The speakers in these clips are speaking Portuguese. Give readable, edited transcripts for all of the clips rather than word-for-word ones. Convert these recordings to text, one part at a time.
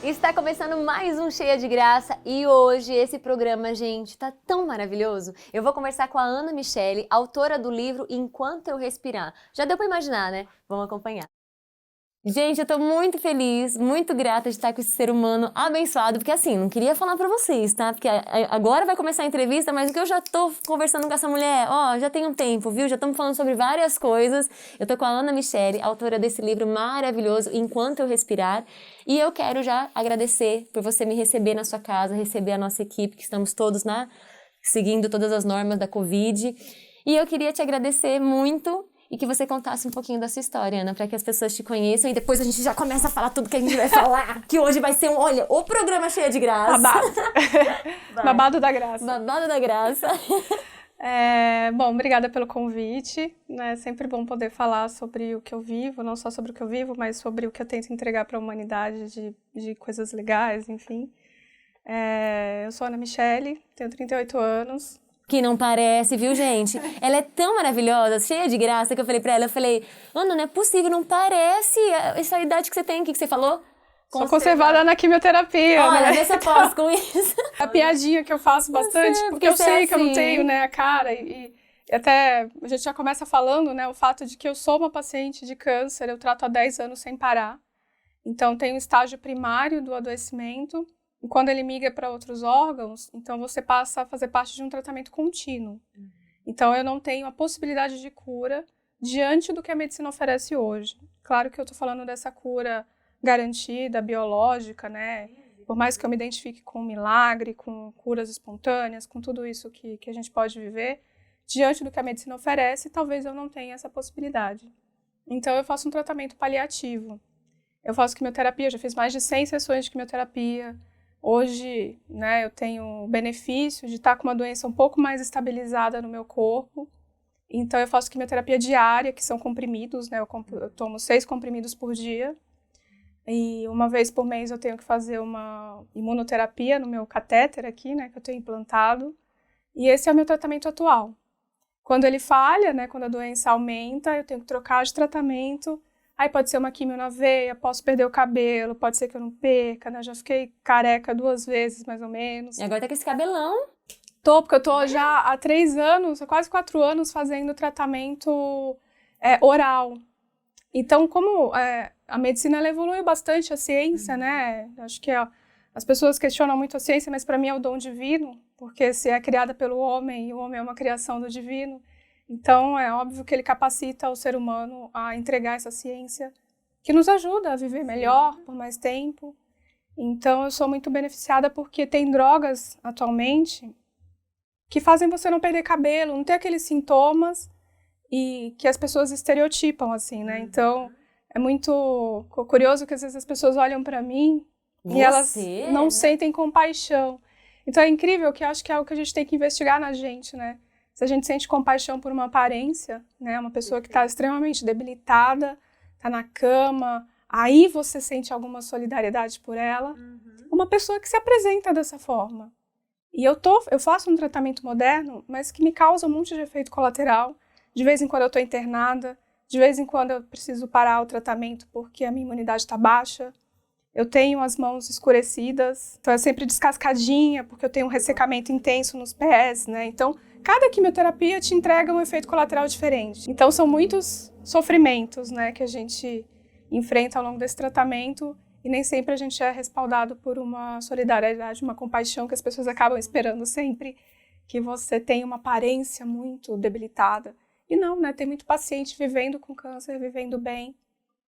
Está começando mais um Cheia de Graça e hoje esse programa, gente, tá tão maravilhoso. Eu vou conversar com a Ana Michele, autora do livro Enquanto Eu Respirar. Já deu pra imaginar, né? Vamos acompanhar. Gente, eu tô muito feliz, muito grata de estar com esse ser humano abençoado, porque assim, não queria falar pra vocês, tá? Porque agora vai começar a entrevista, mas o que eu já tô conversando com essa mulher, já tem um tempo, viu? Já estamos falando sobre várias coisas. Eu tô com a Ana Michele, autora desse livro maravilhoso, Enquanto Eu Respirar, e eu quero já agradecer por você me receber na sua casa, receber a nossa equipe, que estamos todos, seguindo todas as normas da Covid. E eu queria te agradecer muito e que você contasse um pouquinho da sua história, Ana, para que as pessoas te conheçam e depois a gente já começa a falar tudo que a gente vai falar, que hoje vai ser o programa Cheia de Graça. Babado. Babado da graça. Babado da graça. Bom, obrigada pelo convite, né? É sempre bom poder falar sobre o que eu vivo, não só sobre o que eu vivo, mas sobre o que eu tento entregar para a humanidade de coisas legais, enfim. Eu sou Ana Michele, tenho 38 anos. Que não parece, viu, gente? Ela é tão maravilhosa, cheia de graça, que eu falei pra ela, Ana, não é possível, não parece essa idade que você tem. O que você falou? Sou conservada na quimioterapia. Olha, né? vê se eu posso com isso. A piadinha que eu faço bastante, porque eu sei que eu não tenho, né, a cara. E até a gente já começa falando, né, o fato de que eu sou uma paciente de câncer, eu trato há 10 anos sem parar. Então, tem o estágio primário do adoecimento. E quando ele migra para outros órgãos, então você passa a fazer parte de um tratamento contínuo. Então, eu não tenho a possibilidade de cura diante do que a medicina oferece hoje. Claro que eu estou falando dessa cura garantida, biológica, né? Por mais que eu me identifique com um milagre, com curas espontâneas, com tudo isso que a gente pode viver, diante do que a medicina oferece, talvez eu não tenha essa possibilidade. Então, eu faço um tratamento paliativo. Eu faço quimioterapia, já fiz mais de 100 sessões de quimioterapia. Hoje, né, eu tenho o benefício de estar com uma doença um pouco mais estabilizada no meu corpo. Então, eu faço quimioterapia diária, que são comprimidos, né? Eu tomo 6 comprimidos por dia. E uma vez por mês eu tenho que fazer uma imunoterapia no meu catéter aqui, né, que eu tenho implantado. E esse é o meu tratamento atual. Quando ele falha, né, quando a doença aumenta, eu tenho que trocar de tratamento. Aí pode ser uma quimio na veia, posso perder o cabelo, pode ser que eu não perca, né? Eu já fiquei careca 2 vezes, mais ou menos. E agora tá com esse cabelão. Porque eu tô já há 3 anos, quase 4 anos, fazendo tratamento oral. Então, como a medicina ela evoluiu bastante, a ciência, né? Acho que as pessoas questionam muito a ciência, mas para mim é o dom divino, porque se é criada pelo homem, e o homem é uma criação do divino, então é óbvio que ele capacita o ser humano a entregar essa ciência que nos ajuda a viver melhor, por mais tempo. Então eu sou muito beneficiada porque tem drogas atualmente que fazem você não perder cabelo, não ter aqueles sintomas e que as pessoas estereotipam, assim, né? Então é muito curioso que às vezes as pessoas olham para mim e elas não sentem compaixão. Então é incrível que eu acho que é algo que a gente tem que investigar na gente, né? Se a gente sente compaixão por uma aparência, né, uma pessoa que está extremamente debilitada, está na cama, aí você sente alguma solidariedade por ela. Uma pessoa que se apresenta dessa forma. E eu faço um tratamento moderno, mas que me causa um monte de efeito colateral. De vez em quando eu estou internada, de vez em quando eu preciso parar o tratamento porque a minha imunidade está baixa. Eu tenho as mãos escurecidas, então é sempre descascadinha, porque eu tenho um ressecamento intenso nos pés, né? Então, cada quimioterapia te entrega um efeito colateral diferente. Então, são muitos sofrimentos, né, que a gente enfrenta ao longo desse tratamento e nem sempre a gente é respaldado por uma solidariedade, uma compaixão que as pessoas acabam esperando sempre que você tenha uma aparência muito debilitada. E não, né, tem muito paciente vivendo com câncer, vivendo bem,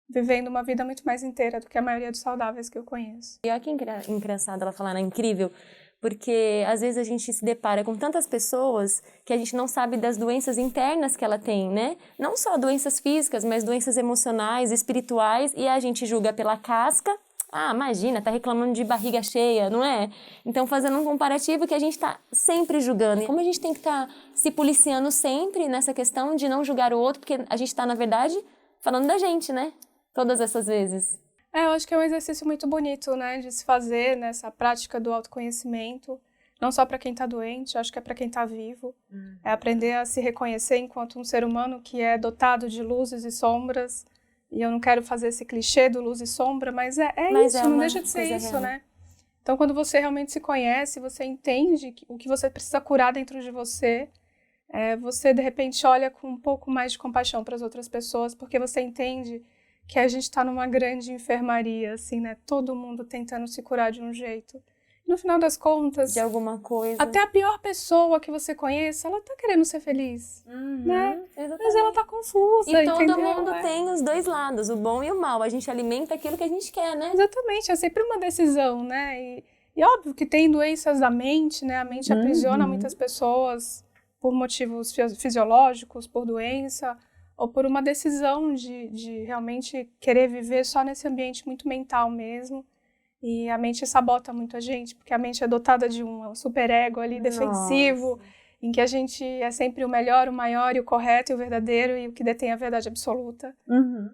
vivendo uma vida muito mais inteira do que a maioria dos saudáveis que eu conheço. E olha que engraçado ela falar, né? Incrível, porque às vezes a gente se depara com tantas pessoas que a gente não sabe das doenças internas que ela tem, né? Não só doenças físicas, mas doenças emocionais, espirituais, e a gente julga pela casca. Ah, imagina, tá reclamando de barriga cheia, não é? Então, fazendo um comparativo que a gente tá sempre julgando. E como a gente tem que estar se policiando sempre nessa questão de não julgar o outro, porque a gente tá, na verdade, falando da gente, né? Todas essas vezes. Eu acho que é um exercício muito bonito, né, de se fazer nessa prática do autoconhecimento, não só para quem está doente, acho que é para quem está vivo. É aprender a se reconhecer enquanto um ser humano que é dotado de luzes e sombras E eu não quero fazer esse clichê do luz e sombra, mas Mas isso, não deixa de ser isso, real. né? Então, quando você realmente se conhece, você entende o que você precisa curar dentro de você, você, de repente, olha com um pouco mais de compaixão para as outras pessoas, porque você entende que a gente está numa grande enfermaria, assim, né? Todo mundo tentando se curar de um jeito. No final das contas, De alguma coisa. até a pior pessoa que você conheça, ela tá querendo ser feliz, né? Mas ela tá confusa, E todo entendeu? mundo tem os dois lados, o bom e o mal. A gente alimenta aquilo que a gente quer, né? Exatamente, é sempre uma decisão, né? E óbvio que tem doenças da mente, né? A mente aprisiona muitas pessoas por motivos fisiológicos, por doença, ou por uma decisão de realmente querer viver só nesse ambiente muito mental mesmo. E a mente sabota muito a gente, porque a mente é dotada de um superego ali defensivo, em que a gente é sempre o melhor, o maior, e o correto, e o verdadeiro, e o que detém a verdade absoluta.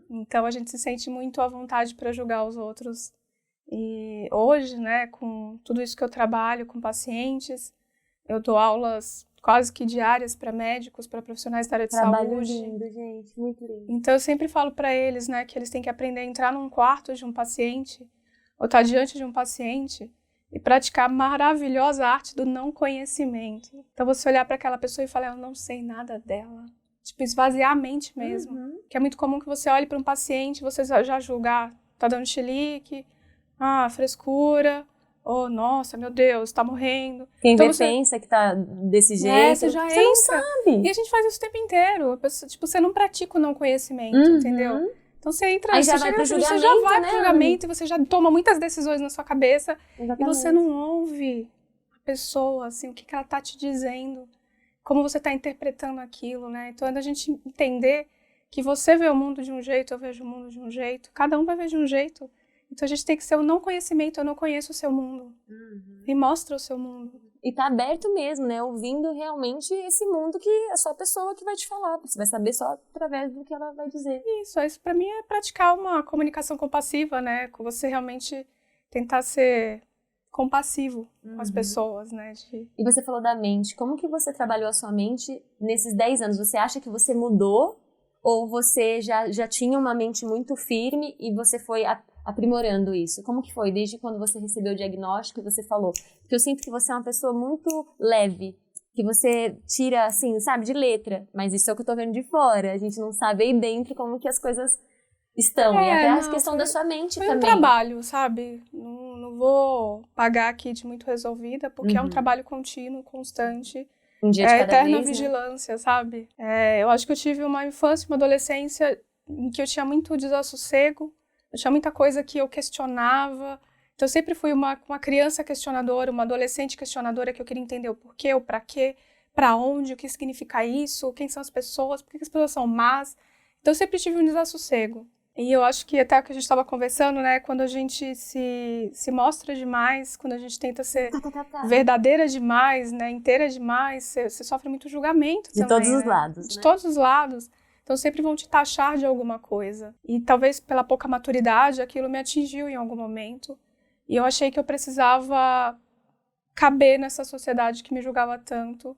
Então a gente se sente muito à vontade para julgar os outros. E hoje, né, com tudo isso que eu trabalho com pacientes, eu dou aulas quase que diárias para médicos, para profissionais da área de Trabalho saúde. lindo, gente, muito lindo. Então eu sempre falo para eles, né, que eles têm que aprender a entrar num quarto de um paciente, ou estar diante de um paciente, e praticar a maravilhosa arte do não conhecimento. Então você olhar para aquela pessoa e falar, eu não sei nada dela. Tipo, esvaziar a mente mesmo. Que é muito comum que você olhe para um paciente e você já julgar, tá dando chilique, frescura, oh, nossa, meu Deus, tá morrendo. Quem então vê pensa que tá desse jeito, você já não entra. sabe. E a gente faz isso o tempo inteiro. A pessoa, tipo, você não pratica o não conhecimento, entendeu? Então você entra, Aí você já vai pro você já julgamento, vai né, pro julgamento e você já toma muitas decisões na sua cabeça. Exatamente. E você não ouve a pessoa, assim, o que ela tá te dizendo, como você tá interpretando aquilo, né? Então, quando a gente entender que você vê o mundo de um jeito, eu vejo o mundo de um jeito, cada um vai ver de um jeito. Então a gente tem que ser o não conhecimento, eu não conheço o seu mundo. Me mostra o seu mundo. E tá aberto mesmo, né? Ouvindo realmente esse mundo que é só a pessoa que vai te falar. Você vai saber só através do que ela vai dizer. Isso pra mim é praticar uma comunicação compassiva, né? Com você realmente tentar ser compassivo com as pessoas, né? E você falou da mente. Como que você trabalhou a sua mente nesses 10 anos? Você acha que você mudou? Ou você já tinha uma mente muito firme e você foi aprimorando isso? Como que foi desde quando você recebeu o diagnóstico e você falou? Porque eu sinto que você é uma pessoa muito leve, que você tira, assim, sabe, de letra. Mas isso é o que eu tô vendo de fora. A gente não sabe aí dentro como que as coisas estão. E até a questão da sua mente foi também. Foi um trabalho, sabe? Não vou pagar aqui de muito resolvida, porque é um trabalho contínuo, constante. Um dia de cada eterna vez, vigilância, né? Sabe? Eu acho que eu tive uma infância, uma adolescência em que eu tinha muito desassossego, eu tinha muita coisa que eu questionava. Então eu sempre fui uma criança questionadora, uma adolescente questionadora, que eu queria entender o porquê, o pra quê, pra onde, o que significa isso, quem são as pessoas, por que as pessoas são más. Então eu sempre tive um desassossego. E eu acho que até o que a gente estava conversando, né, quando a gente se mostra demais, quando a gente tenta ser verdadeira demais, né, inteira demais, você sofre muito julgamento também. De todos os né? lados, De né? todos os lados. Então sempre vão te taxar de alguma coisa. E talvez pela pouca maturidade, aquilo me atingiu em algum momento. E eu achei que eu precisava caber nessa sociedade que me julgava tanto.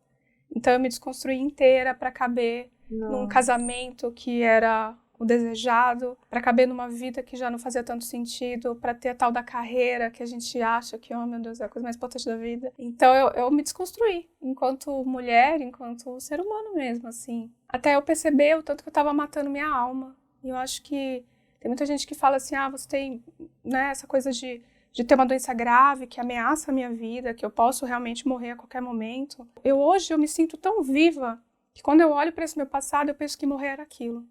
Então eu me desconstruí inteira para caber num casamento que era o desejado, para caber numa vida que já não fazia tanto sentido, para ter a tal da carreira que a gente acha que, oh meu Deus, é a coisa mais importante da vida. Então eu me desconstruí enquanto mulher, enquanto ser humano mesmo, assim. Até eu perceber o tanto que eu estava matando minha alma. E eu acho que tem muita gente que fala assim, você tem, né, essa coisa de ter uma doença grave que ameaça a minha vida, que eu posso realmente morrer a qualquer momento. Hoje eu me sinto tão viva que quando eu olho para esse meu passado, eu penso que morrer era aquilo.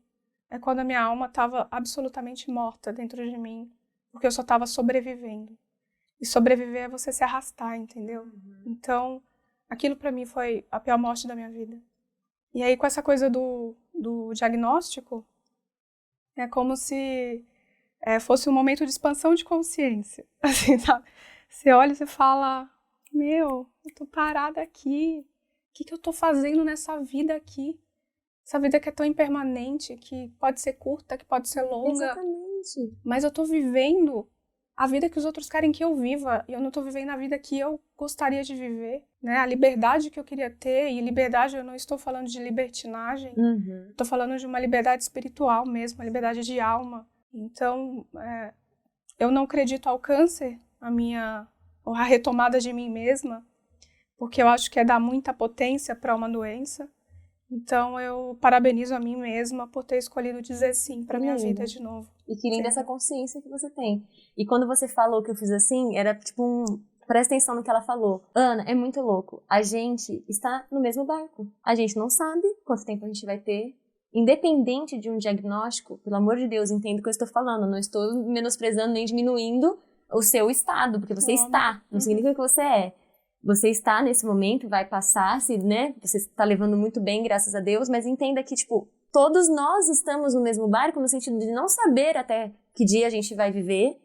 É quando a minha alma estava absolutamente morta dentro de mim, porque eu só estava sobrevivendo. E sobreviver é você se arrastar, entendeu? Então, aquilo para mim foi a pior morte da minha vida. E aí, com essa coisa do diagnóstico, é como se fosse um momento de expansão de consciência. Assim, sabe? Você olha e você fala, eu tô parada aqui. O que eu tô fazendo nessa vida aqui? Essa vida que é tão impermanente, que pode ser curta, que pode ser longa. Exatamente. Mas eu tô vivendo a vida que os outros querem que eu viva, e eu não estou vivendo a vida que eu gostaria de viver, né? A liberdade que eu queria ter, e liberdade eu não estou falando de libertinagem, estou falando de uma liberdade espiritual mesmo, uma liberdade de alma. Então, eu não acredito ao câncer, a retomada de mim mesma, porque eu acho que é dar muita potência para uma doença. Então, eu parabenizo a mim mesma por ter escolhido dizer sim para minha vida de novo. E que linda essa consciência que você tem. E quando você falou que eu fiz assim, era tipo presta atenção no que ela falou. Ana, é muito louco. A gente está no mesmo barco. A gente não sabe quanto tempo a gente vai ter. Independente de um diagnóstico, pelo amor de Deus, entenda o que eu estou falando. Não estou menosprezando nem diminuindo o seu estado, porque você está. Não significa que você é. Você está nesse momento, vai passar, né? Você está levando muito bem, graças a Deus, mas entenda que, tipo, todos nós estamos no mesmo barco, no sentido de não saber até que dia a gente vai viver,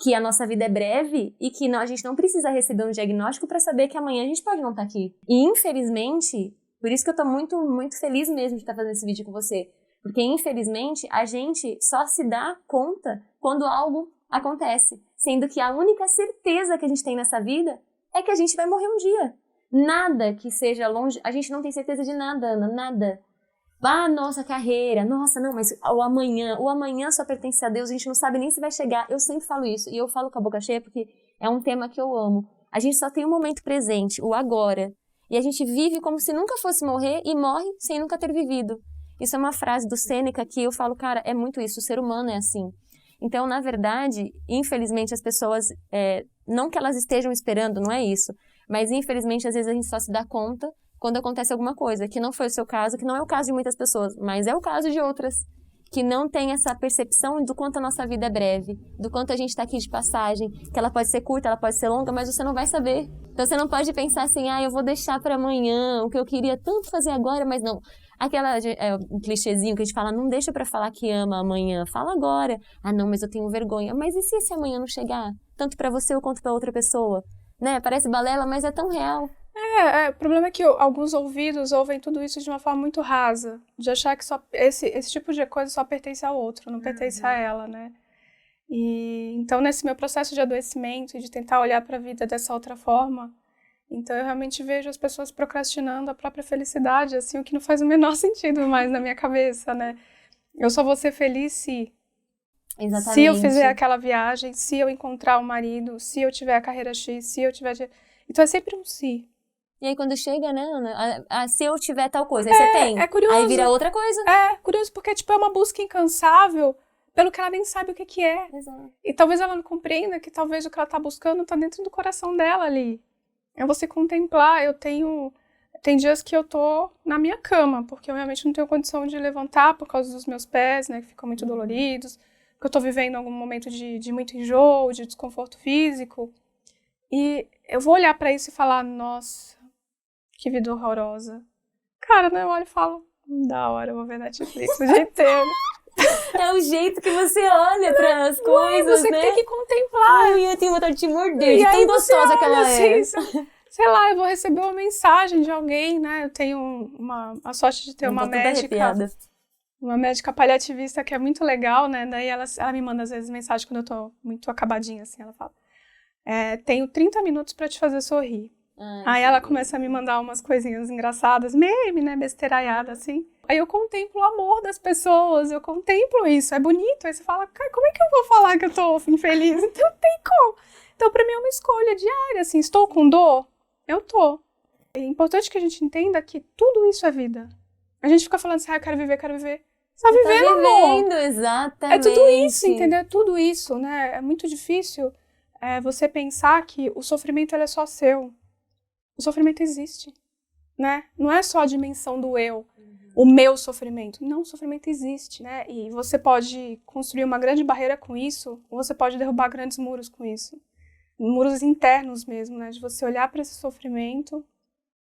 que a nossa vida é breve e que a gente não precisa receber um diagnóstico para saber que amanhã a gente pode não estar aqui. E, infelizmente, por isso que eu tô muito, muito feliz mesmo de estar fazendo esse vídeo com você, porque, infelizmente, a gente só se dá conta quando algo acontece, sendo que a única certeza que a gente tem nessa vida é que a gente vai morrer um dia. Nada que seja longe, a gente não tem certeza de nada, Ana, nada. Ah, nossa carreira, nossa, não, mas o amanhã só pertence a Deus, a gente não sabe nem se vai chegar. Eu sempre falo isso, e eu falo com a boca cheia porque é um tema que eu amo. A gente só tem o momento presente, o agora. E a gente vive como se nunca fosse morrer e morre sem nunca ter vivido. Isso é uma frase do Sêneca que eu falo, cara, é muito isso, o ser humano é assim. Então, na verdade, infelizmente as pessoas, não que elas estejam esperando, não é isso, mas infelizmente às vezes a gente só se dá conta quando acontece alguma coisa, que não foi o seu caso, que não é o caso de muitas pessoas, mas é o caso de outras, que não tem essa percepção do quanto a nossa vida é breve, do quanto a gente está aqui de passagem, que ela pode ser curta, ela pode ser longa, mas você não vai saber. Então você não pode pensar assim, eu vou deixar para amanhã, o que eu queria tanto fazer agora, mas não. Um clichêzinho que a gente fala, não deixa pra falar que ama amanhã, fala agora. Ah, não, mas eu tenho vergonha. Mas e se esse amanhã não chegar? Tanto pra você quanto pra outra pessoa? Né? Parece balela, mas é tão real. O problema é que alguns ouvidos ouvem tudo isso de uma forma muito rasa, de achar que só esse tipo de coisa só pertence ao outro, não pertence a ela, né? E então, nesse meu processo de adoecimento e de tentar olhar pra vida dessa outra forma, então eu realmente vejo as pessoas procrastinando a própria felicidade, assim, o que não faz o menor sentido mais na minha cabeça, né? Eu só vou ser feliz se eu fizer aquela viagem, se eu encontrar um marido, se eu tiver a carreira X, se eu tiver... Então é sempre um se. E aí quando chega, né, Ana, se eu tiver tal coisa, aí você tem. É curioso. Aí vira outra coisa. É curioso porque, tipo, é uma busca incansável pelo que ela nem sabe o que é. Exato. E talvez ela não compreenda que talvez o que ela tá buscando tá dentro do coração dela ali. É você contemplar. Tem dias que eu tô na minha cama, porque eu realmente não tenho condição de levantar por causa dos meus pés, né, que ficam muito doloridos, porque eu tô vivendo algum momento de muito enjoo, de desconforto físico. E eu vou olhar pra isso e falar, nossa, que vida horrorosa. Cara, né, eu olho e falo, da hora, eu vou ver Netflix o dia inteiro. É o jeito que você olha para as coisas, você né? Você tem que contemplar. Eu tenho vontade de te morder, de tão gostosa que ela é. Sei lá, eu vou receber uma mensagem de alguém, né? Eu tenho a sorte de ter uma médica paliativista que é muito legal, né? Daí ela me manda às vezes mensagem quando eu tô muito acabadinha, assim, ela fala, tenho 30 minutos pra te fazer sorrir. Aí ela começa a me mandar umas coisinhas engraçadas, meme, né, besteiraiada, assim. Aí eu contemplo o amor das pessoas, eu contemplo isso, é bonito. Aí você fala, cara, como é que eu vou falar que eu tô infeliz? Então não tem como. Então pra mim é uma escolha diária, assim, estou com dor? Eu tô. É importante que a gente entenda que tudo isso é vida. A gente fica falando assim, eu quero viver. Você tá vivendo, amor. Exatamente. É tudo isso, entendeu? É tudo isso, né? É muito difícil você pensar que o sofrimento ele é só seu. O sofrimento existe, né? Não é só a dimensão do eu, o meu sofrimento. Não, o sofrimento existe, né? E você pode construir uma grande barreira com isso, ou você pode derrubar grandes muros com isso. Muros internos mesmo, né? De você olhar para esse sofrimento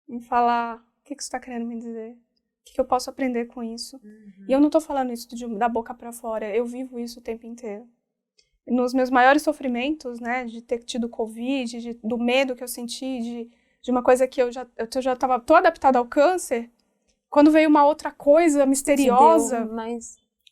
e falar, o que você está querendo me dizer? O que eu posso aprender com isso? E eu não tô falando isso da boca para fora, eu vivo isso o tempo inteiro. Nos meus maiores sofrimentos, né? De ter tido Covid, do medo que eu senti, de uma coisa que eu já estava tão adaptada ao câncer, quando veio uma outra coisa misteriosa,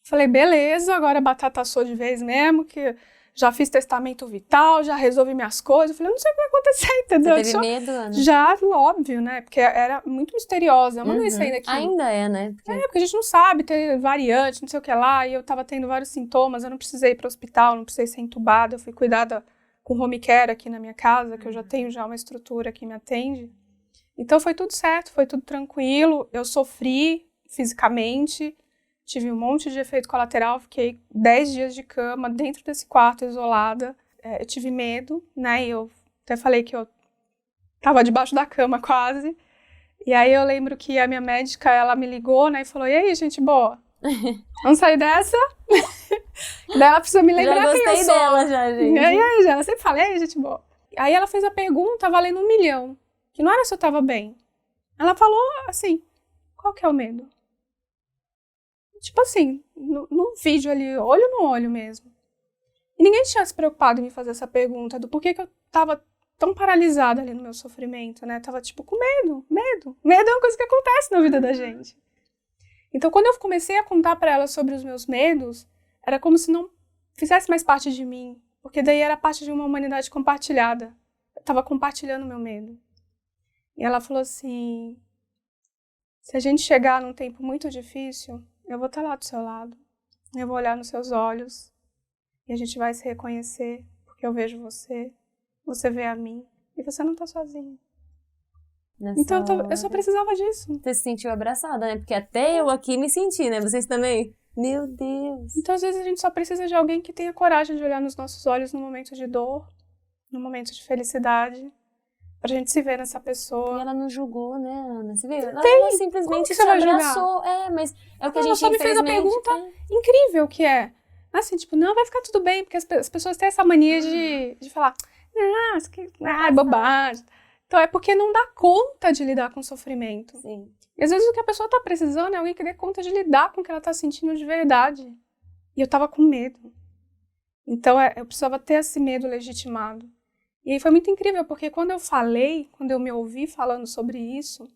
falei, beleza, agora a batata assou de vez mesmo, que já fiz testamento vital, já resolvi minhas coisas. Eu falei, eu não sei o que vai acontecer, entendeu? Você teve medo, Ana? Já, óbvio, né? Porque era muito misteriosa. É uma doença ainda que... Ainda é, né? Porque a gente não sabe, tem variante, não sei o que lá. E eu tava tendo vários sintomas, eu não precisei ir para o hospital, não precisei ser entubada. Eu fui cuidada com home care aqui na minha casa, que eu já tenho já uma estrutura que me atende. Então foi tudo certo, foi tudo tranquilo. Eu sofri fisicamente, tive um monte de efeito colateral, fiquei 10 dias de cama dentro desse quarto, isolada. Eu tive medo, né? E eu até falei que eu tava debaixo da cama quase. E aí eu lembro que a minha médica, ela me ligou, né? E falou, e aí, gente boa? Vamos sair dessa? Daí ela precisa me lembrar quem eu sou. Já gostei dela, já, gente. E aí, ela sempre fala, e aí, gente boa? Aí ela fez a pergunta valendo 1 milhão. Que não era se eu tava bem. Ela falou assim, qual que é o medo? Tipo assim, no vídeo ali, olho no olho mesmo. E ninguém tinha se preocupado em me fazer essa pergunta do porquê que eu tava tão paralisada ali no meu sofrimento, né? Tava tipo com medo. Medo é uma coisa que acontece na vida da gente. Então, quando eu comecei a contar pra ela sobre os meus medos, era como se não fizesse mais parte de mim. Porque daí era parte de uma humanidade compartilhada. Eu tava compartilhando o meu medo. E ela falou assim, se a gente chegar num tempo muito difícil, eu vou estar lá do seu lado. Eu vou olhar nos seus olhos e a gente vai se reconhecer, porque eu vejo você, você vê a mim e você não tá sozinho. Então eu só precisava disso. Você se sentiu abraçada, né? Porque até eu aqui me senti, né? Vocês também? Meu Deus! Então às vezes a gente só precisa de alguém que tenha coragem de olhar nos nossos olhos no momento de dor, no momento de felicidade, pra gente se ver nessa pessoa. E ela não julgou, né, Ana? Você viu? Ela simplesmente te abraçou. Mas é o que a gente ela só me fez a pergunta incrível que é, assim, tipo, não, vai ficar tudo bem, porque as pessoas têm essa mania de falar, isso que é bobagem. Então é porque não dá conta de lidar com o sofrimento. Sim. E às vezes o que a pessoa tá precisando é alguém que dê conta de lidar com o que ela tá sentindo de verdade. E eu tava com medo. Então eu precisava ter esse medo legitimado. E aí foi muito incrível, porque quando eu me ouvi falando sobre isso,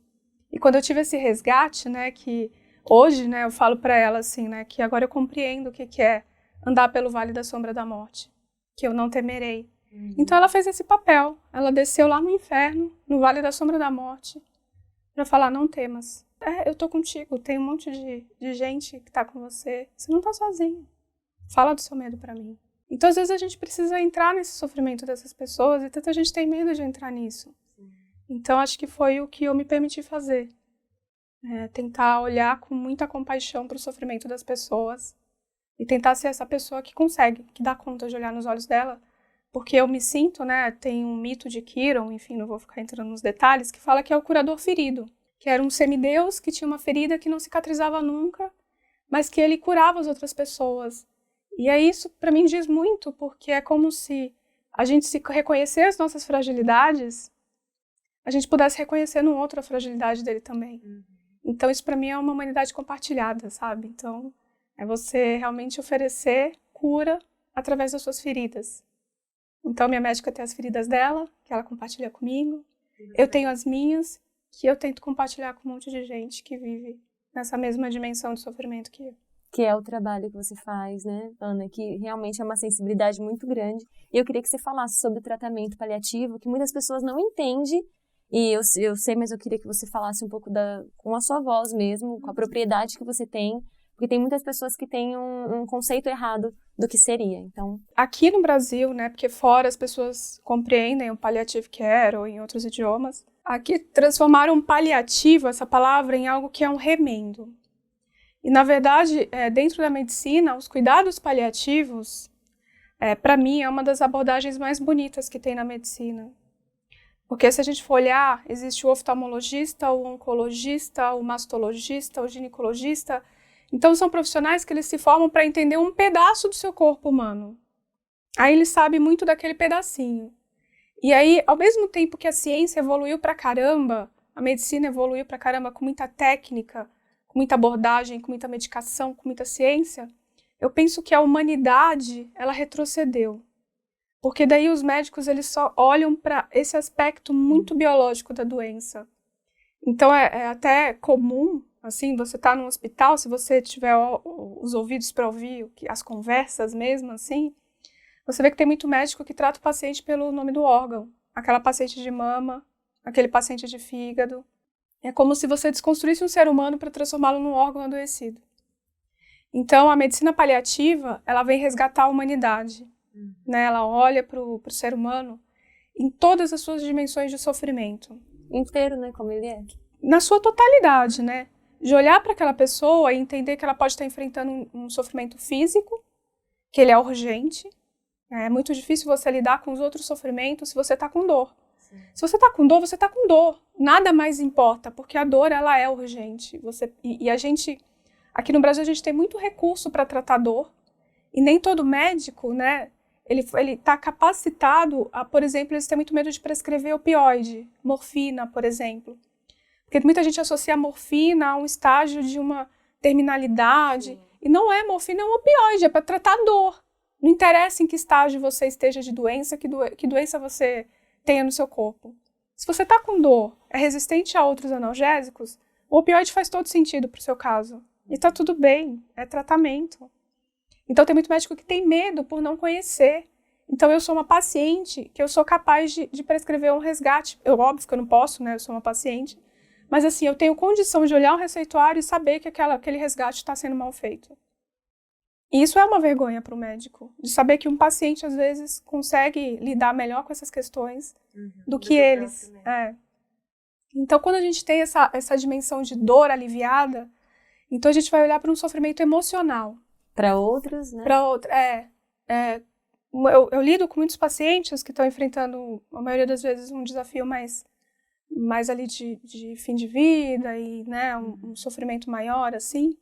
e quando eu tive esse resgate, né, que hoje, né, eu falo pra ela assim, né, que agora eu compreendo o que é andar pelo Vale da Sombra da Morte, que eu não temerei. Então ela fez esse papel, ela desceu lá no inferno, no Vale da Sombra da Morte, pra falar, não temas. Eu tô contigo, tem um monte de gente que tá com você, você não tá sozinho. Fala do seu medo pra mim. Então, às vezes, a gente precisa entrar nesse sofrimento dessas pessoas e tanta gente tem medo de entrar nisso. Então, acho que foi o que eu me permiti fazer. Tentar olhar com muita compaixão para o sofrimento das pessoas e tentar ser essa pessoa que consegue, que dá conta de olhar nos olhos dela. Porque eu me sinto, né, tem um mito de Quiron, enfim, não vou ficar entrando nos detalhes, que fala que é o curador ferido, que era um semideus que tinha uma ferida que não cicatrizava nunca, mas que ele curava as outras pessoas. E aí isso, para mim, diz muito, porque é como se a gente se reconhecer as nossas fragilidades, a gente pudesse reconhecer no outro a fragilidade dele também. Então, isso para mim é uma humanidade compartilhada, sabe? Então, é você realmente oferecer cura através das suas feridas. Então, minha médica tem as feridas dela, que ela compartilha comigo. Eu tenho as minhas, que eu tento compartilhar com um monte de gente que vive nessa mesma dimensão de sofrimento que eu. Que é o trabalho que você faz, né, Ana? Que realmente é uma sensibilidade muito grande. E eu queria que você falasse sobre o tratamento paliativo, que muitas pessoas não entendem. E eu sei, mas eu queria que você falasse um pouco com a sua voz mesmo, com a propriedade que você tem. Porque tem muitas pessoas que têm um conceito errado do que seria. Então, aqui no Brasil, né, porque fora as pessoas compreendem o palliative care ou em outros idiomas, aqui transformaram paliativo, essa palavra, em algo que é um remendo. E, na verdade, dentro da medicina, os cuidados paliativos, para mim, é uma das abordagens mais bonitas que tem na medicina. Porque se a gente for olhar, existe o oftalmologista, o oncologista, o mastologista, o ginecologista. Então, são profissionais que eles se formam para entender um pedaço do seu corpo humano. Aí eles sabem muito daquele pedacinho. E aí, ao mesmo tempo que a ciência evoluiu pra caramba, a medicina evoluiu pra caramba com muita técnica, com muita abordagem, com muita medicação, com muita ciência, eu penso que a humanidade, ela retrocedeu. Porque daí os médicos, eles só olham para esse aspecto muito biológico da doença. Então, é até comum, assim, você tá num hospital, se você tiver os ouvidos para ouvir as conversas mesmo, assim, Você vê que tem muito médico que trata o paciente pelo nome do órgão. Aquela paciente de mama, aquele paciente de fígado. É como se você desconstruísse um ser humano para transformá-lo num órgão adoecido. Então, a medicina paliativa, ela vem resgatar a humanidade. Né? Ela olha para o ser humano em todas as suas dimensões de sofrimento. Inteiro, né? Como ele é. Na sua totalidade, né? De olhar para aquela pessoa e entender que ela pode estar enfrentando um sofrimento físico, que ele é urgente. É muito difícil você lidar com os outros sofrimentos se você está com dor. Sim. Se você está com dor, você está com dor. Nada mais importa, porque a dor, ela é urgente. E a gente, aqui no Brasil, a gente tem muito recurso para tratar dor. E nem todo médico, né, ele está capacitado a, por exemplo, eles têm muito medo de prescrever opioide, morfina, por exemplo. Porque muita gente associa a morfina a um estágio de uma terminalidade. Sim. E não é, morfina é um opioide, é para tratar dor. Não interessa em que estágio você esteja de doença, que doença você tenha no seu corpo. Se você está com dor, é resistente a outros analgésicos, o opioide faz todo sentido para o seu caso. E está tudo bem, é tratamento. Então tem muito médico que tem medo por não conhecer. Então eu sou uma paciente que eu sou capaz de prescrever um resgate. Óbvio que eu não posso, né? Eu sou uma paciente. Mas assim, eu tenho condição de olhar um receituário e saber que aquele resgate está sendo mal feito. E isso é uma vergonha para o médico, de saber que um paciente, às vezes, consegue lidar melhor com essas questões do que eles. Então, quando a gente tem essa dimensão de dor aliviada, então a gente vai olhar para um sofrimento emocional. Para outros, né? Para outros, eu lido com muitos pacientes que estão enfrentando, a maioria das vezes, um desafio mais ali de fim de vida e, né, um sofrimento maior, assim.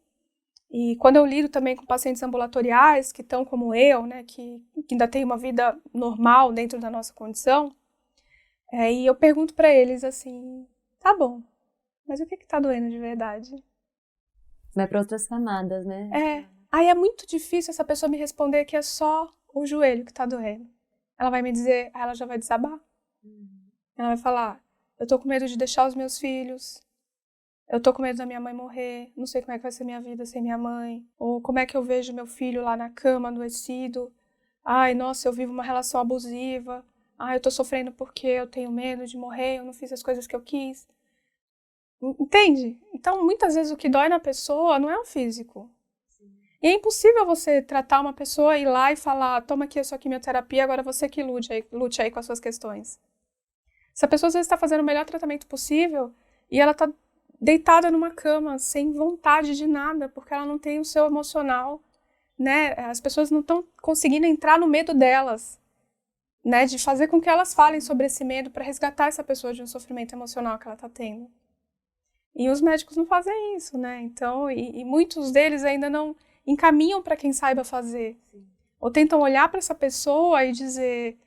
E quando eu lido também com pacientes ambulatoriais que estão como eu, né, que ainda tem uma vida normal dentro da nossa condição, e eu pergunto para eles assim, tá bom, mas o que está doendo de verdade? Vai para outras camadas, né? Aí é muito difícil essa pessoa me responder que é só o joelho que está doendo. Ela vai me dizer, aí ela já vai desabar. Ela vai falar, eu tô com medo de deixar os meus filhos. Eu tô com medo da minha mãe morrer, não sei como é que vai ser minha vida sem minha mãe. Ou como é que eu vejo meu filho lá na cama, adoecido. Ai, nossa, eu vivo uma relação abusiva. Ai, eu tô sofrendo porque eu tenho medo de morrer, eu não fiz as coisas que eu quis. Entende? Então, muitas vezes o que dói na pessoa não é o físico. Sim. E é impossível você tratar uma pessoa, ir lá e falar, toma aqui a sua quimioterapia, agora você que lute aí com as suas questões. Se a pessoa às vezes está fazendo o melhor tratamento possível e ela está deitada numa cama, sem vontade de nada, porque ela não tem o seu emocional, né? As pessoas não estão conseguindo entrar no medo delas, né? De fazer com que elas falem sobre esse medo para resgatar essa pessoa de um sofrimento emocional que ela está tendo. E os médicos não fazem isso, né? Então, e muitos deles ainda não encaminham para quem saiba fazer. Sim. Ou tentam olhar para essa pessoa e dizer,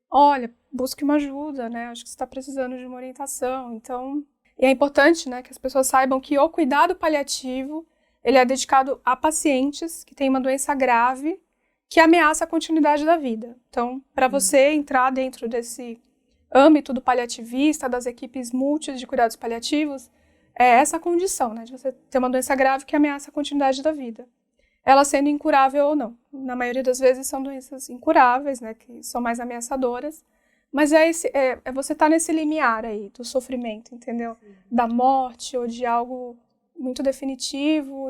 olha, busque uma ajuda, né? Acho que você está precisando de uma orientação. Então, e é importante, né, que as pessoas saibam que o cuidado paliativo, ele é dedicado a pacientes que têm uma doença grave que ameaça a continuidade da vida. Então, para você entrar dentro desse âmbito do paliativista, das equipes multis de cuidados paliativos, é essa condição, né, de você ter uma doença grave que ameaça a continuidade da vida. Ela sendo incurável ou não. Na maioria das vezes são doenças incuráveis, né, que são mais ameaçadoras. Mas você estar nesse limiar aí do sofrimento, entendeu? Sim. Da morte ou de algo muito definitivo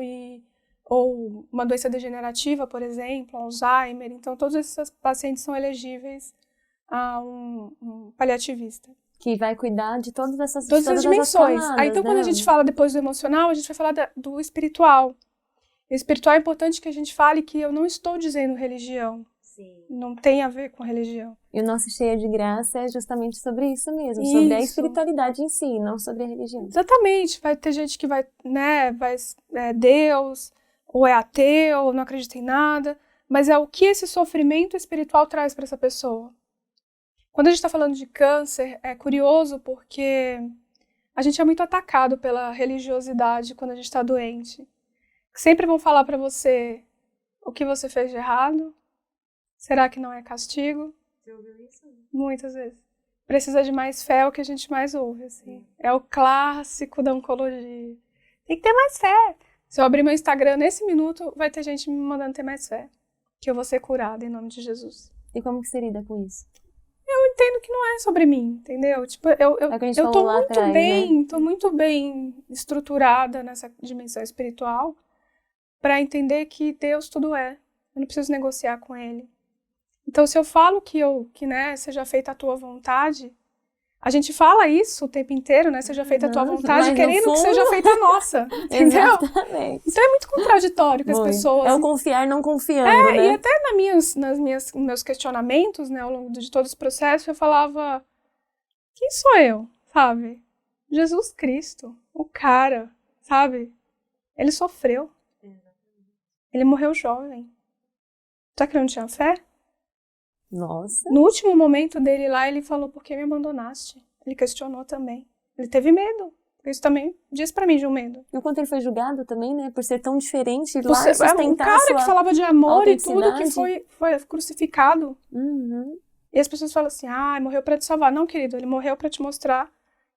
ou uma doença degenerativa, por exemplo, Alzheimer. Então, todos esses pacientes são elegíveis a um paliativista. Que vai cuidar de todas essas dimensões. Camadas, então, né? Quando a gente fala depois do emocional, a gente vai falar do espiritual. O espiritual é importante que a gente fale que eu não estou dizendo religião. Sim. Não tem a ver com religião. E o nosso Cheia de Graça é justamente sobre isso mesmo, sobre a espiritualidade em si, não sobre a religião. Exatamente. Vai ter gente que vai Deus, ou é ateu, ou não acredita em nada, mas é o que esse sofrimento espiritual traz para essa pessoa. Quando a gente está falando de câncer, é curioso porque a gente é muito atacado pela religiosidade quando a gente está doente. Sempre vão falar para você o que você fez de errado. Será que não é castigo? Você ouviu isso? Muitas vezes. Precisa de mais fé, é o que a gente mais ouve, assim. É o clássico da oncologia. Tem que ter mais fé. Se eu abrir meu Instagram nesse minuto, vai ter gente me mandando ter mais fé. Que eu vou ser curada em nome de Jesus. E como que você lida com isso? Eu entendo que não é sobre mim, entendeu? Tipo, eu É o que a gente tô falou lá muito atrás, bem, né? tô muito bem estruturada nessa dimensão espiritual para entender que Deus tudo é. Eu não preciso negociar com Ele. Então, se eu falo que né, seja feita a tua vontade, a gente fala isso o tempo inteiro, né? Seja feita a tua vontade, mas querendo que seja feita a nossa, entendeu? Exatamente. Então é muito contraditório que as Muito. pessoas... É o confiar não confiando, né? E até nos meus questionamentos, né, ao longo de todo esse processo, eu falava, quem sou eu, sabe? Jesus Cristo, o cara, sabe? Ele sofreu. Ele morreu jovem. Será que ele não tinha fé? Nossa. No último momento dele lá, ele falou, por que me abandonaste? Ele questionou também. Ele teve medo. Isso também diz pra mim de um medo. E o quanto ele foi julgado também, né? Por ser tão diferente lá Você, e sustentar um cara a sua que falava de amor e tudo, que autenticidade. foi crucificado. Uhum. E as pessoas falam assim, morreu pra te salvar. Não, querido, ele morreu pra te mostrar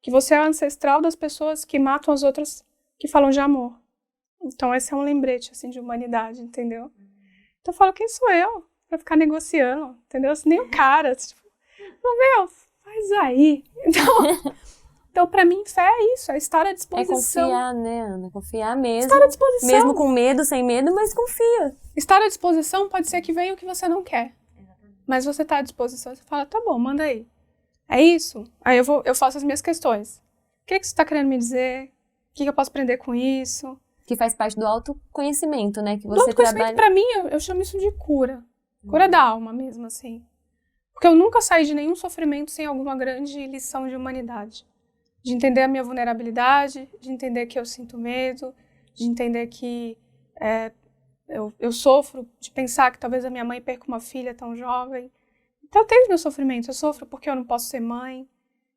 que você é ancestral das pessoas que matam as outras que falam de amor. Então esse é um lembrete, assim, de humanidade, entendeu? Então eu falo, quem sou eu pra ficar negociando, entendeu? Assim, nem o cara, tipo, meu, faz aí. Então pra mim, fé é isso, é estar à disposição. É confiar, né, Ana? Confiar mesmo. Estar à disposição. Mesmo com medo, sem medo, mas confia. Estar à disposição pode ser que venha o que você não quer. Mas você tá à disposição, você fala, tá bom, manda aí. É isso? Aí eu faço as minhas questões. O que você tá querendo me dizer? O que eu posso aprender com isso? Que faz parte do autoconhecimento, né? Que Do você autoconhecimento, trabalha... pra mim, eu chamo isso de cura. Cura da alma mesmo, assim. Porque eu nunca saí de nenhum sofrimento sem alguma grande lição de humanidade. De entender a minha vulnerabilidade, de entender que eu sinto medo, de entender que eu sofro, de pensar que talvez a minha mãe perca uma filha tão jovem. Então eu tenho os meus sofrimentos, eu sofro porque eu não posso ser mãe,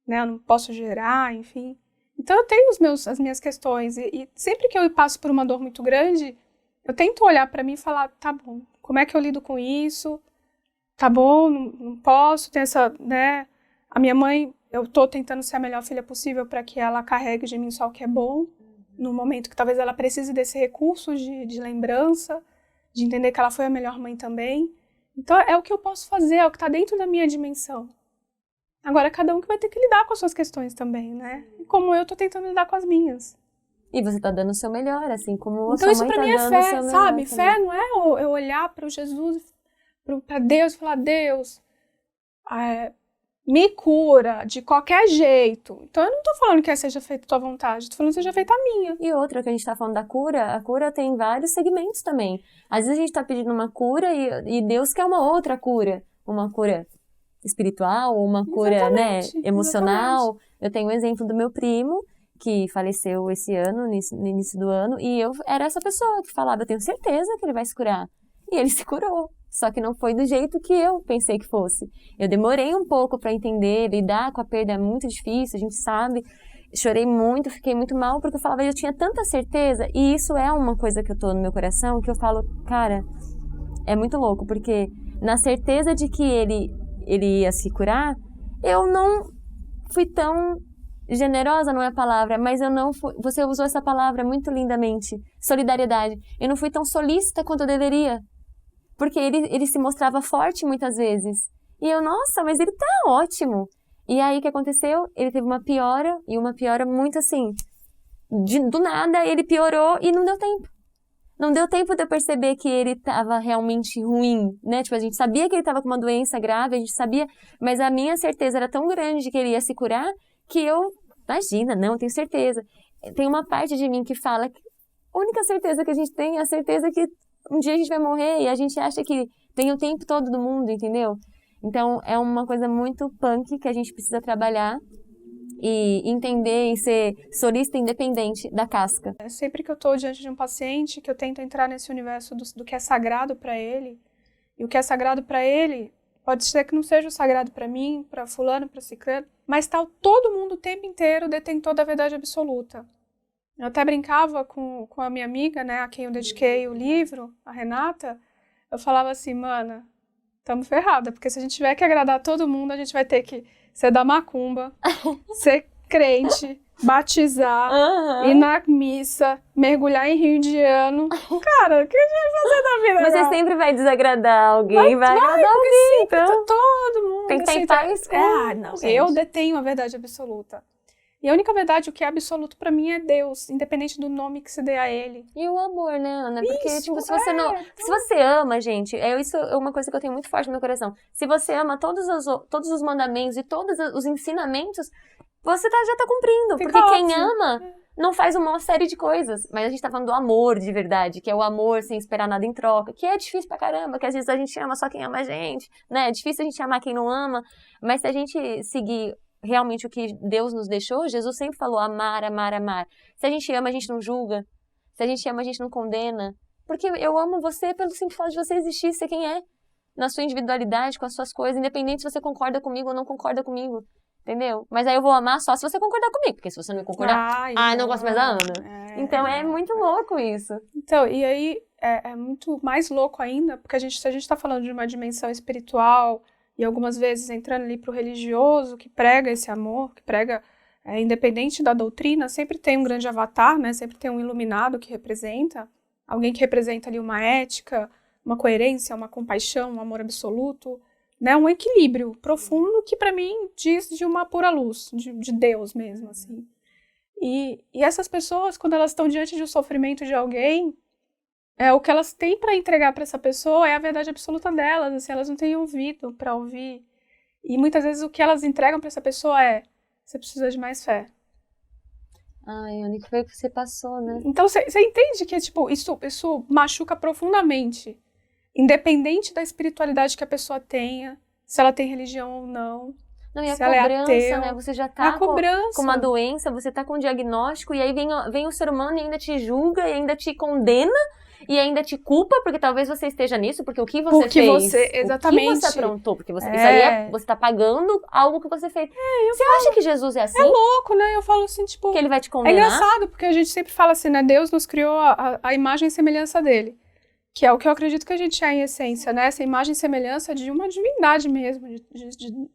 né? Eu não posso gerar, enfim. Então eu tenho as minhas questões e sempre que eu passo por uma dor muito grande, eu tento olhar para mim e falar, tá bom, como é que eu lido com isso? Tá bom, não posso, tem essa, né? A minha mãe, eu tô tentando ser a melhor filha possível para que ela carregue de mim só o que é bom, no momento que talvez ela precise desse recurso de lembrança, de entender que ela foi a melhor mãe também. Então é o que eu posso fazer, é o que tá dentro da minha dimensão. Agora é cada um que vai ter que lidar com as suas questões também, né? E como eu tô tentando lidar com as minhas. E você tá dando o seu melhor, assim, como a então sua isso mãe pra tá mim é dando fé, o seu sabe? melhor Fé também. não é eu olhar para o Jesus, para Deus e falar, Deus, me cura de qualquer jeito. Então eu não tô falando que seja feita a tua vontade, tô falando que seja feita a minha. E outra, que a gente tá falando da cura, a cura tem vários segmentos também. Às vezes a gente tá pedindo uma cura e Deus quer uma outra cura. Uma cura espiritual, uma cura, né, emocional. Exatamente. Eu tenho o exemplo do meu primo, que faleceu esse ano, no início do ano, e eu era essa pessoa que falava, eu tenho certeza que ele vai se curar. E ele se curou, só que não foi do jeito que eu pensei que fosse. Eu demorei um pouco para entender, lidar com a perda é muito difícil, a gente sabe. Chorei muito, fiquei muito mal, porque eu falava, eu tinha tanta certeza, e isso é uma coisa que eu tô no meu coração, que eu falo, cara, é muito louco, porque na certeza de que ele ia se curar, eu não fui tão generosa, não é a palavra, mas eu não fui, você usou essa palavra muito lindamente, solidariedade. Eu não fui tão solícita quanto eu deveria, porque ele se mostrava forte muitas vezes. E eu, nossa, mas ele tá ótimo. E aí o que aconteceu? Ele teve uma piora, e uma piora muito assim, do nada ele piorou e não deu tempo. Não deu tempo de eu perceber que ele estava realmente ruim, né? Tipo, a gente sabia que ele estava com uma doença grave, a gente sabia, mas a minha certeza era tão grande de que ele ia se curar, que eu, imagina, não, tenho certeza. Tem uma parte de mim que fala que a única certeza que a gente tem é a certeza que um dia a gente vai morrer e a gente acha que tem o tempo todo do mundo, entendeu? Então, é uma coisa muito punk que a gente precisa trabalhar e entender e ser solista independente da casca. Sempre que eu estou diante de um paciente, que eu tento entrar nesse universo do que é sagrado para ele, e o que é sagrado para ele pode ser que não seja o sagrado para mim, para fulano, para ciclano, mas está todo mundo o tempo inteiro detentor da verdade absoluta. Eu até brincava com a minha amiga, né, a quem eu dediquei o livro, a Renata, eu falava assim, mana, estamos ferrada, porque se a gente tiver que agradar todo mundo, a gente vai ter que ser da macumba, ser crente, batizar, Aham. ir na missa, mergulhar em rio indiano. Cara, o que a gente vai fazer da vida? Você agora? sempre vai desagradar alguém, vai agradar alguém, então Todo mundo. tem que assim, tentar isso. não, gente. eu detenho a verdade absoluta. E a única verdade, o que é absoluto pra mim é Deus, independente do nome que se dê a ele. E o amor, né, Ana? Porque, Isso, tipo, se você não. Se você ama, gente, isso é uma coisa que eu tenho muito forte no meu coração. Se você ama todos os mandamentos e todos os ensinamentos, você já tá cumprindo. Fica Porque quem óbvio. ama não faz uma série de coisas. Mas a gente tá falando do amor de verdade, que é o amor sem esperar nada em troca, que é difícil pra caramba, que às vezes a gente ama só quem ama a gente, né? É difícil a gente amar quem não ama. Mas se a gente seguir realmente o que Deus nos deixou, Jesus sempre falou amar, amar, amar. Se a gente ama, a gente não julga. Se a gente ama, a gente não condena. Porque eu amo você pelo simples fato de você existir, ser quem é. Na sua individualidade, com as suas coisas, independente se você concorda comigo ou não concorda comigo. Entendeu? Mas aí eu vou amar só se você concordar comigo. Porque se você não concordar, não gosto mais da Ana. Então é muito louco isso. Então, e aí é muito mais louco ainda, porque se a gente tá falando de uma dimensão espiritual, e algumas vezes entrando ali pro religioso, que prega esse amor, que prega, independente da doutrina, sempre tem um grande avatar, né? Sempre tem um iluminado que representa, alguém que representa ali uma ética, uma coerência, uma compaixão, um amor absoluto, né? Um equilíbrio profundo que para mim diz de uma pura luz, de Deus mesmo, assim. E essas pessoas, quando elas estão diante de um sofrimento de alguém, o que elas têm para entregar para essa pessoa é a verdade absoluta delas, assim, elas não têm ouvido para ouvir. E muitas vezes o que elas entregam para essa pessoa você precisa de mais fé. Ai, Ana, que foi o que você passou, né? Então você entende que tipo, isso machuca profundamente, independente da espiritualidade que a pessoa tenha, se ela tem religião ou não. Não, e a se ela é cobrança, ateu. né? Você já tá com uma doença, você tá com um diagnóstico, e aí vem o ser humano e ainda te julga, e ainda te condena, e ainda te culpa, porque talvez você esteja nisso, porque o que você fez, exatamente. o que você aprontou, porque isso aí você tá pagando algo que você fez. Você acha que Jesus é assim? É louco, né? Eu falo assim, tipo... Que ele vai te condenar? É engraçado, porque a gente sempre fala assim, né? Deus nos criou a imagem e semelhança dele. Que é o que eu acredito que a gente é em essência, né? Essa imagem e semelhança de uma divindade mesmo,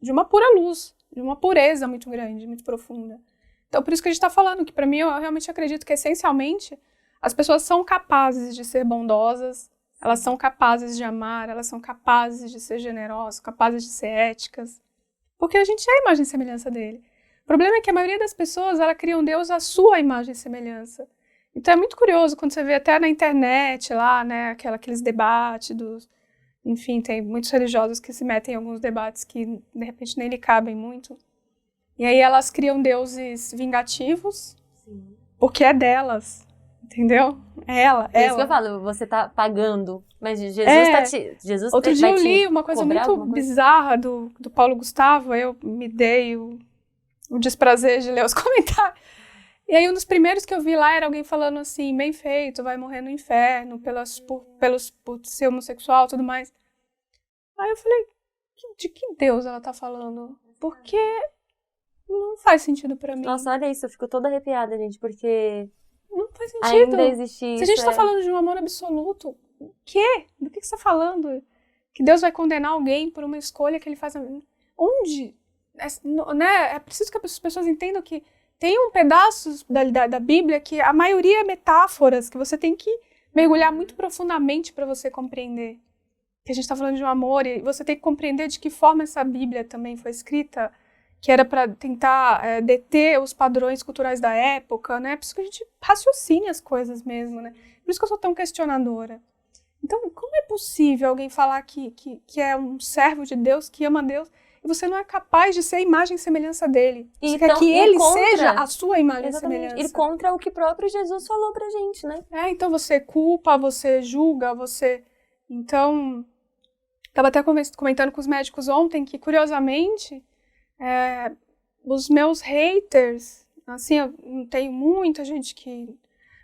de uma pura luz, de uma pureza muito grande, muito profunda. Então, por isso que a gente está falando, que para mim, eu realmente acredito que, essencialmente, as pessoas são capazes de ser bondosas, elas são capazes de amar, elas são capazes de ser generosas, capazes de ser éticas, porque a gente é a imagem e semelhança dele. O problema é que a maioria das pessoas, ela cria um Deus à sua imagem e semelhança. Então é muito curioso quando você vê até na internet lá, né, aqueles debates enfim, tem muitos religiosos que se metem em alguns debates que de repente nem lhe cabem muito. E aí elas criam deuses vingativos, sim, porque é delas, entendeu? É ela. É isso que eu falo, você tá pagando, mas Jesus Outro dia eu li uma coisa muito bizarra do Paulo Gustavo, eu me dei o desprazer de ler os comentários. E aí um dos primeiros que eu vi lá era alguém falando assim, bem feito, vai morrer no inferno por ser homossexual e tudo mais. Aí eu falei, de que Deus ela tá falando? Porque não faz sentido pra mim. Nossa, olha isso, eu fico toda arrepiada, gente, porque não faz sentido. Ainda existe isso. Se a gente tá falando de um amor absoluto, o quê? Do que você tá falando? Que Deus vai condenar alguém por uma escolha que ele faz... Onde? É preciso que as pessoas entendam que tem um pedaço da Bíblia que a maioria é metáforas, que você tem que mergulhar muito profundamente para você compreender. Que a gente está falando de um amor e você tem que compreender de que forma essa Bíblia também foi escrita, que era para tentar deter os padrões culturais da época, né? Por isso que a gente raciocina as coisas mesmo, né? Por isso que eu sou tão questionadora. Então, como é possível alguém falar que é um servo de Deus, que ama Deus, e você não é capaz de ser a imagem e semelhança dele? Você quer que ele seja a sua imagem e semelhança. Ir contra o que próprio Jesus falou pra gente, né? Então você culpa, você julga, você... Então, estava até comentando com os médicos ontem que, curiosamente, os meus haters, assim, eu não tenho muita gente que...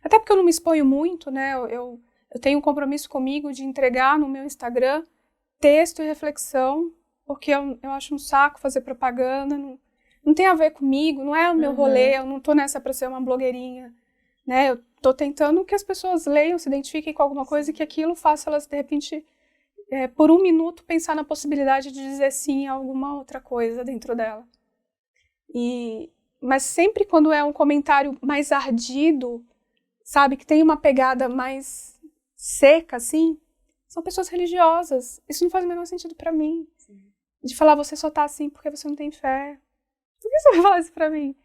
Até porque eu não me exponho muito, né? Eu tenho um compromisso comigo de entregar no meu Instagram texto e reflexão, porque eu acho um saco fazer propaganda, não tem a ver comigo, não é o meu rolê, eu não tô nessa para ser uma blogueirinha, né? Eu tô tentando que as pessoas leiam, se identifiquem com alguma coisa e que aquilo faça elas, de repente, por um minuto, pensar na possibilidade de dizer sim a alguma outra coisa dentro dela. E Mas sempre quando é um comentário mais ardido, sabe, que tem uma pegada mais seca, assim, são pessoas religiosas. Isso não faz o menor sentido pra mim. Sim. De falar, você só tá assim porque você não tem fé. Por que você vai falar isso pra mim?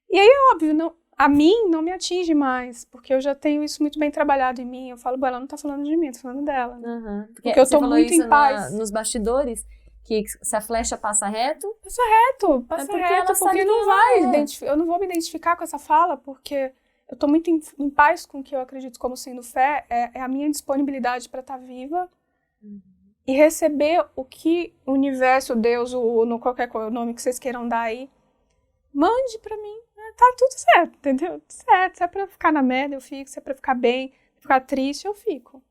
E aí é óbvio, não, a mim não me atinge mais, porque eu já tenho isso muito bem trabalhado em mim. Eu falo, ela não tá falando de mim, tá falando dela. Uhum. Porque eu você tô falou muito isso em paz. nos bastidores, que se a flecha passa reto, Passa reto, porque porque ela sabe não quem vai, ela é. eu não vou me identificar com essa fala, porque eu tô muito em paz com o que eu acredito como sendo fé, é a minha disponibilidade para estar viva e receber o que o universo, Deus, no qualquer nome que vocês queiram dar aí, mande pra mim. Tá tudo certo, entendeu? Tudo certo. Se é pra ficar na merda, eu fico. Se é pra ficar bem, ficar triste, eu fico.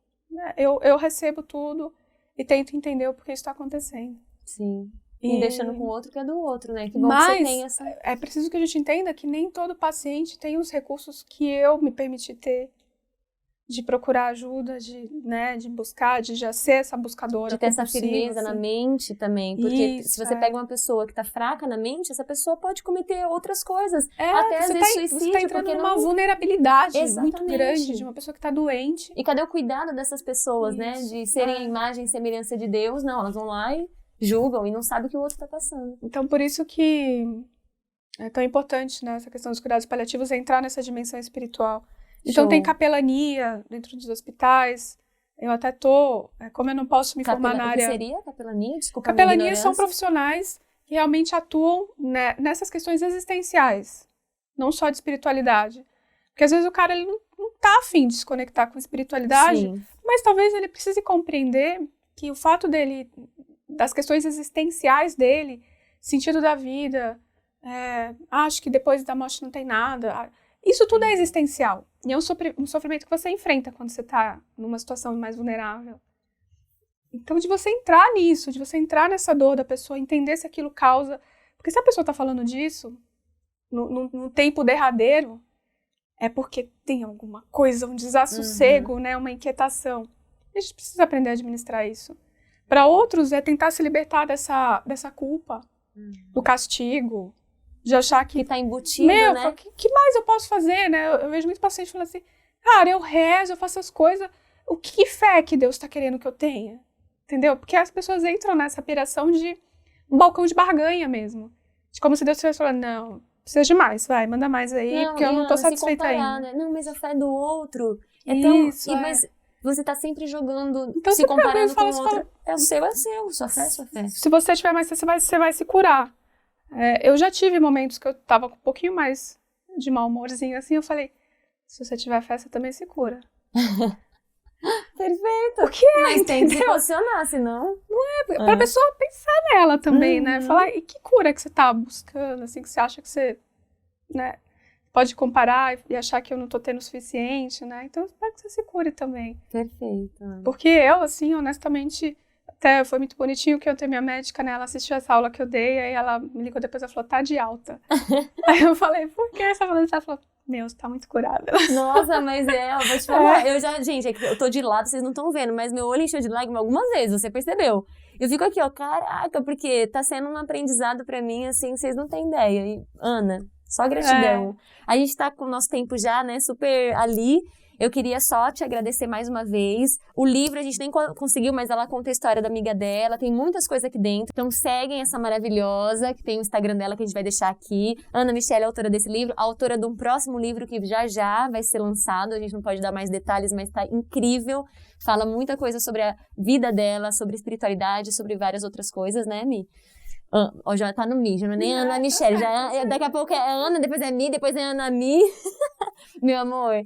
Eu recebo tudo e tento entender o porquê isso tá acontecendo. Sim. E deixando com o outro que é do outro, né? Que bom que Mas você tem essa... é preciso que a gente entenda que nem todo paciente tem os recursos que eu me permiti ter. De procurar ajuda, de buscar, de já ser essa buscadora. De ter essa compulsiva, firmeza assim. na mente também. Porque Isso, se você pega uma pessoa que tá fraca na mente, essa pessoa pode cometer outras coisas. É, até às vezes você suicídio, tá entrando porque numa não... vulnerabilidade Exatamente. muito grande de uma pessoa que tá doente. E cadê o cuidado dessas pessoas, né? Isso, De serem a imagem e semelhança de Deus? Não, elas vão lá e julgam e não sabem o que o outro tá passando. Então, por isso que é tão importante, né, essa questão dos cuidados paliativos, é entrar nessa dimensão espiritual. Então, tem capelania dentro dos hospitais. Eu até como eu não posso me formar na área... O que seria capelania? Desculpa, Capelanias são profissionais que realmente atuam, né, nessas questões existenciais, não só de espiritualidade. Porque às vezes o cara ele não tá afim de se conectar com a espiritualidade, Sim. mas talvez ele precise compreender que o fato dele, das questões existenciais dele, sentido da vida, acho que depois da morte não tem nada, isso tudo é existencial. E é um sofrimento que você enfrenta quando você está numa situação mais vulnerável. Então, de você entrar nisso, de você entrar nessa dor da pessoa, entender se aquilo causa... Porque se a pessoa está falando disso, no tempo derradeiro, é porque tem alguma coisa, um desassossego, né, uma inquietação. E a gente precisa aprender a administrar isso. Para outros, é tentar se libertar dessa culpa, do castigo, de achar que tá embutido, né? O que mais eu posso fazer, né? Eu vejo muito paciente falando assim, cara, eu rezo, eu faço as coisas, o que fé que Deus está querendo que eu tenha? Entendeu? Porque as pessoas entram nessa piração de um balcão de barganha mesmo. De como se Deus estivesse falando, não, precisa de mais, vai, manda mais aí, porque eu não tô satisfeita ainda. Né? Não, mas a fé do outro é Isso, tão... Mas você tá sempre jogando, então, se comparando com o outro. Fala, é o seu, sua fé é sua fé. Se você tiver mais fé, você vai se curar. Eu já tive momentos que eu tava com um pouquinho mais de mau humorzinho, assim, eu falei, se você tiver fé, você também se cura. Perfeito. O que é, mas entendeu? tem que se posicionar, senão... Pra pessoa pensar nela também, né? Falar, e que cura que você tá buscando, assim, que você acha que você, né, pode comparar e achar que eu não tô tendo o suficiente, né? Então, eu espero que você se cure também. Perfeito. Porque eu, assim, honestamente, até foi muito bonitinho que eu tenho minha médica, né? Ela assistiu essa aula que eu dei, aí ela me ligou depois, ela falou, tá de alta. Aí eu falei, por que você tá falando isso? Ela falou, meu, você tá muito curada. Nossa, mas eu vou te falar, gente, é que eu tô de lado, vocês não estão vendo, mas meu olho encheu de lágrima algumas vezes, você percebeu? Eu fico aqui, ó, caraca, porque tá sendo um aprendizado pra mim, assim, vocês não têm ideia. E, Ana, só gratidão. A gente tá com o nosso tempo já, né, super ali. Eu queria só te agradecer mais uma vez. O livro a gente nem conseguiu, mas ela conta a história da amiga dela. Tem muitas coisas aqui dentro. Então seguem essa maravilhosa, que tem o Instagram dela que a gente vai deixar aqui. Ana Michele, autora desse livro. Autora de um próximo livro que já vai ser lançado. A gente não pode dar mais detalhes, mas tá incrível. Fala muita coisa sobre a vida dela, sobre espiritualidade, sobre várias outras coisas, né, Mi? Ó, já tá no Mi, já não é nem Ana Michele. Daqui a pouco é Ana, depois é Mi, depois é Ana Mi. Meu amor...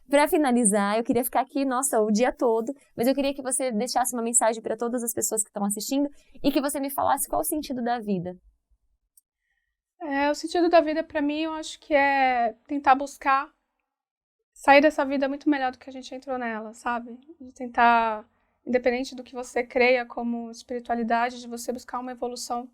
Para finalizar, eu queria ficar aqui, nossa, o dia todo, mas eu queria que você deixasse uma mensagem para todas as pessoas que estão assistindo e que você me falasse qual o sentido da vida. O sentido da vida, para mim, eu acho que é tentar buscar sair dessa vida muito melhor do que a gente entrou nela, sabe? De tentar, independente do que você creia como espiritualidade, de você buscar uma evolução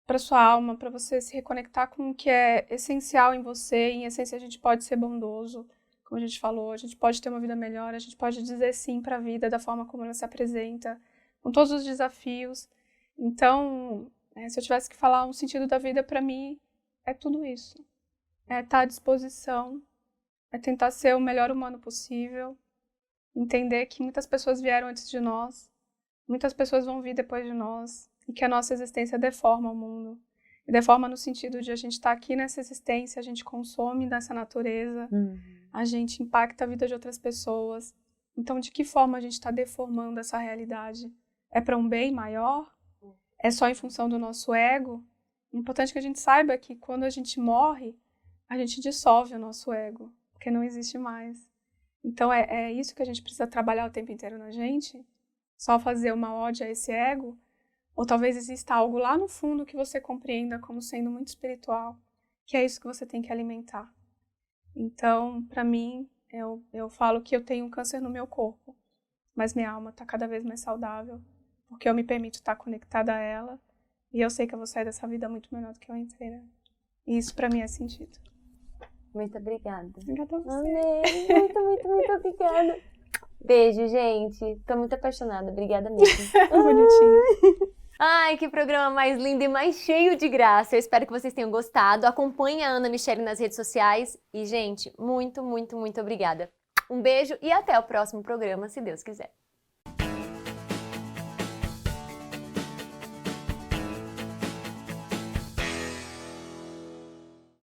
para sua alma, para você se reconectar com o que é essencial em você. Em essência, a gente pode ser bondoso. Como a gente falou, a gente pode ter uma vida melhor, a gente pode dizer sim para a vida da forma como ela se apresenta, com todos os desafios. Então, se eu tivesse que falar um sentido da vida, para mim, é tudo isso. é estar à disposição, é tentar ser o melhor humano possível, entender que muitas pessoas vieram antes de nós, muitas pessoas vão vir depois de nós, e que a nossa existência deforma o mundo. E deforma no sentido de a gente estar aqui nessa existência, a gente consome dessa natureza, a gente impacta a vida de outras pessoas. Então, de que forma a gente está deformando essa realidade? É para um bem maior? É só em função do nosso ego? É importante que a gente saiba que quando a gente morre, a gente dissolve o nosso ego, porque não existe mais. Então, é isso que a gente precisa trabalhar o tempo inteiro na gente? Só fazer uma ode a esse ego? Ou talvez exista algo lá no fundo que você compreenda como sendo muito espiritual, que é isso que você tem que alimentar. Então, para mim, eu falo que eu tenho um câncer no meu corpo, mas minha alma está cada vez mais saudável, porque eu me permito estar conectada a ela, e eu sei que eu vou sair dessa vida muito melhor do que eu entrei, né? E isso para mim é sentido. Muito obrigada. Obrigada a você. Amei. Muito, muito, muito obrigada. Beijo, gente. Tô muito apaixonada. Obrigada mesmo. Bonitinha. Ai, que programa mais lindo e mais cheio de graça. Eu espero que vocês tenham gostado. Acompanhe a Ana Michele nas redes sociais. E, gente, muito, muito, muito obrigada. Um beijo e até o próximo programa, se Deus quiser.